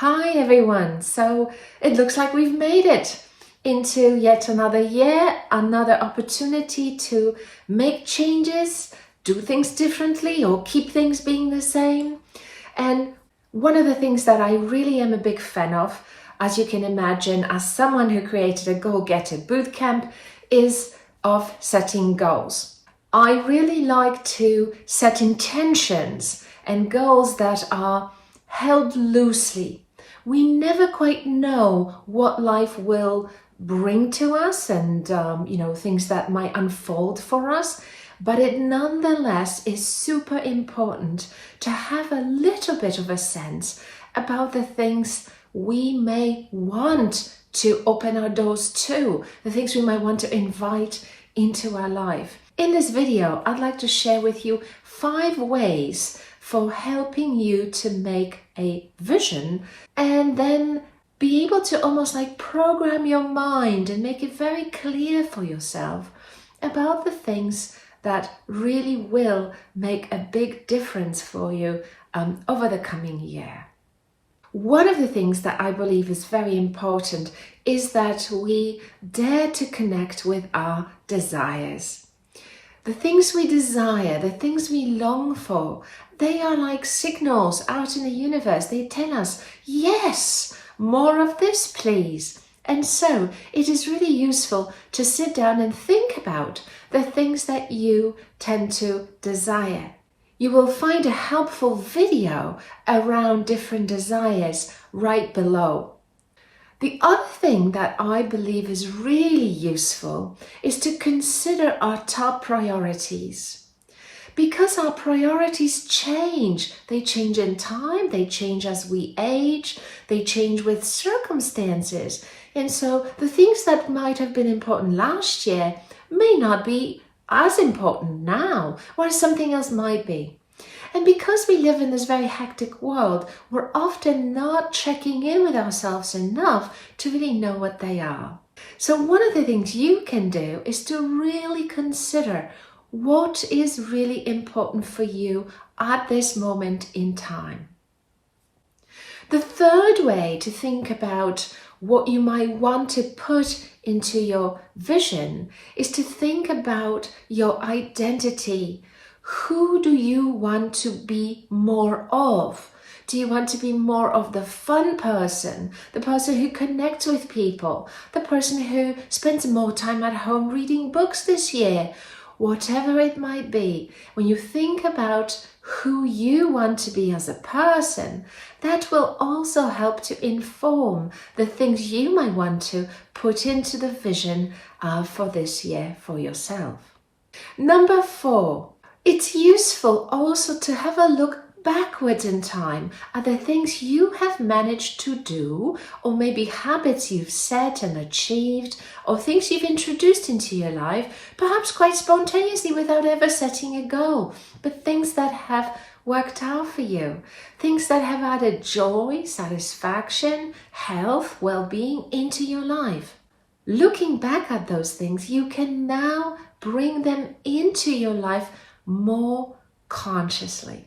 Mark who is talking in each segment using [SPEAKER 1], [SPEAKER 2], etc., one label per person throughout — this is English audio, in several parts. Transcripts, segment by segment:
[SPEAKER 1] Hi everyone, so it looks like we've made it into yet another year, another opportunity to make changes, do things differently or keep things being the same. And one of the things that I really am a big fan of, as you can imagine, as someone who created a Go-Getter Bootcamp, is of setting goals. I really like to set intentions and goals that are held loosely. We never quite know what life will bring to us and, things that might unfold for us. But it nonetheless is super important to have a little bit of a sense about the things we may want to open our doors to, the things we might want to invite into our life. In this video, I'd like to share with you 5 ways for helping you to make a vision and then be able to almost like program your mind and make it very clear for yourself about the things that really will make a big difference for you over the coming year. One of the things that I believe is very important is that we dare to connect with our desires. The things we desire, the things we long for, they are like signals out in the universe. They tell us, yes, more of this, please. And so it is really useful to sit down and think about the things that you tend to desire. You will find a helpful video around different desires right below. The other thing that I believe is really useful is to consider our top priorities. Because our priorities change. They change in time, they change as we age, they change with circumstances. And so the things that might have been important last year may not be as important now, whereas something else might be. And because we live in this very hectic world, we're often not checking in with ourselves enough to really know what they are. So one of the things you can do is to really consider what is really important for you at this moment in time. The third way to think about what you might want to put into your vision is to think about your identity. Who do you want to be more of? Do you want to be more of the fun person, the person who connects with people, the person who spends more time at home reading books this year? Whatever it might be, when you think about who you want to be as a person, that will also help to inform the things you might want to put into the vision for this year for yourself. Number 4. It's useful also to have a look backwards in time at the things you have managed to do, or maybe habits you've set and achieved, or things you've introduced into your life, perhaps quite spontaneously without ever setting a goal, but things that have worked out for you, things that have added joy, satisfaction, health, well-being into your life. Looking back at those things, you can now bring them into your life more consciously.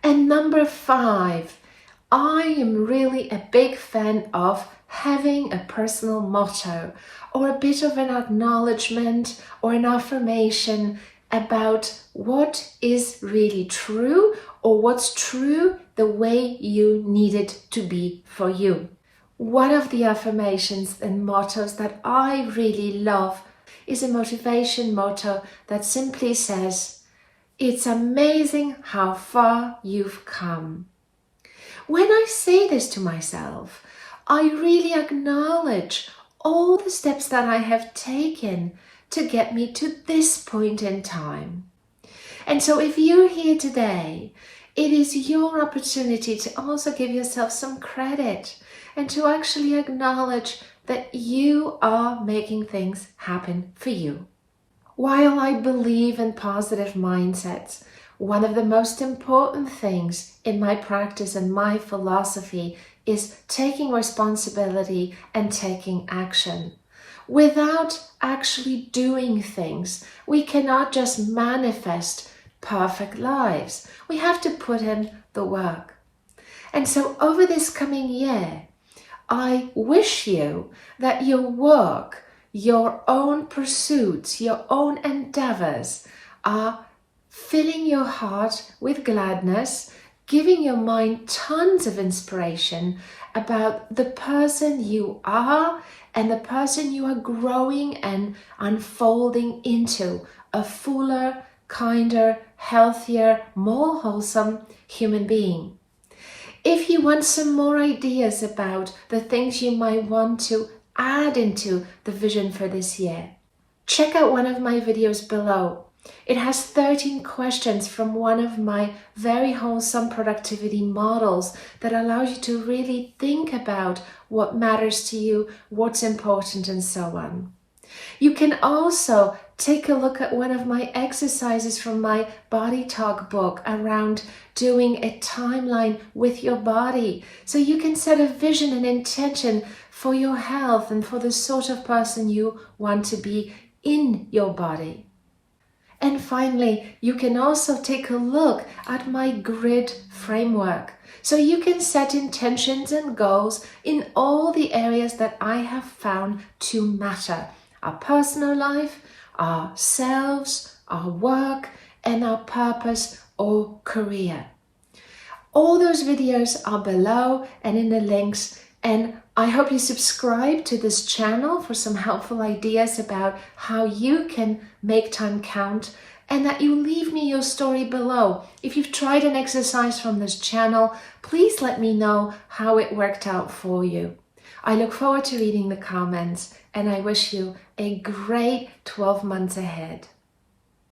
[SPEAKER 1] And number 5, I am really a big fan of having a personal motto or a bit of an acknowledgement or an affirmation about what is really true or what's true the way you need it to be for you. One of the affirmations and mottos that I really love is a motivation motto that simply says, "It's amazing how far you've come." When I say this to myself, I really acknowledge all the steps that I have taken to get me to this point in time. And so if you're here today, it is your opportunity to also give yourself some credit and to actually acknowledge that you are making things happen for you. While I believe in positive mindsets, one of the most important things in my practice and my philosophy is taking responsibility and taking action. Without actually doing things, we cannot just manifest perfect lives. We have to put in the work. And so over this coming year, I wish you that your work, your own pursuits, your own endeavors are filling your heart with gladness, giving your mind tons of inspiration about the person you are and the person you are growing and unfolding into a fuller, kinder, healthier, more wholesome human being. If you want some more ideas about the things you might want to add into the vision for this year, check out one of my videos below. It has 13 questions from one of my very wholesome productivity models that allows you to really think about what matters to you, what's important, and so on. You can also take a look at one of my exercises from my Body Talk book around doing a timeline with your body, so you can set a vision and intention for your health and for the sort of person you want to be in your body. And finally, you can also take a look at my grid framework, so you can set intentions and goals in all the areas that I have found to matter: our personal life, ourselves, our work, and our purpose or career. All those videos are below and in the links, and I hope you subscribe to this channel for some helpful ideas about how you can make time count, and that you leave me your story below. If you've tried an exercise from this channel, please let me know how it worked out for you. I look forward to reading the comments, and I wish you a great 12 months ahead.